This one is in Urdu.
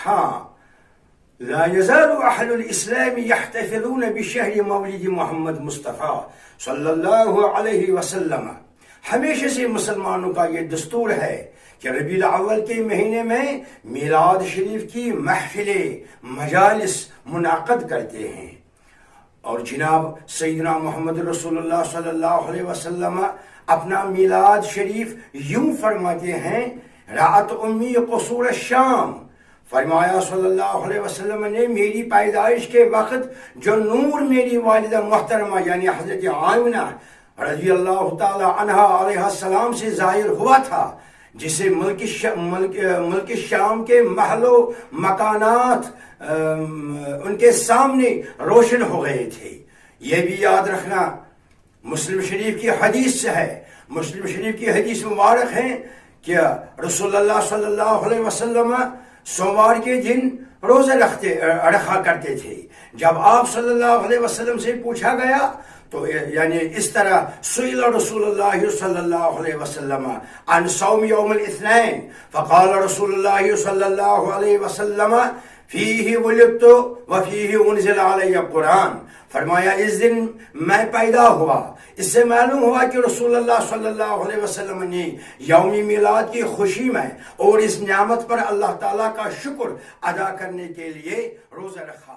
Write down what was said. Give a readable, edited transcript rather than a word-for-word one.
ہاں لا يزال اہل الاسلام يحتفلون بشہر مولد محمد مصطفیٰ صلی اللہ علیہ وسلم. ہمیشہ سے مسلمانوں کا یہ دستور ہے کہ ربیع الاول کے مہینے میں میلاد شریف کی محفلیں مجالس منعقد کرتے ہیں. اور جناب سیدنا محمد رسول اللہ صلی اللہ علیہ وسلم اپنا میلاد شریف یوں فرماتے ہیں: رأت امی قصور الشام. فرمایا صلی اللہ علیہ وسلم نے میری پیدائش کے وقت جو نور میری والدہ محترمہ یعنی حضرت آمنہ رضی اللہ تعالی عنہا علیہ السلام سے ظاہر ہوا تھا، جسے ملک شام کے محل و مکانات ان کے سامنے روشن ہو گئے تھے. یہ بھی یاد رکھنا مسلم شریف کی حدیث سے ہے. مسلم شریف کی حدیث مبارک ہے کہ رسول اللہ صلی اللہ علیہ وسلم سوموار کے دن روزہ رکھا کرتے تھے. جب آپ صلی اللہ علیہ وسلم سے پوچھا گیا تو یعنی اس طرح سئل رسول اللہ صلی اللہ علیہ وسلم عن صوم یوم الاثنین فقال رسول اللہ صلی اللہ علیہ وسلم فیہ ولدت وفیہ انزل علی القرآن. فرمایا اس دن میں پیدا ہوا. اس سے معلوم ہوا کہ رسول اللہ صلی اللہ علیہ وسلم نے یوم میلاد کی خوشی میں اور اس نعمت پر اللہ تعالیٰ کا شکر ادا کرنے کے لیے روزہ رکھا.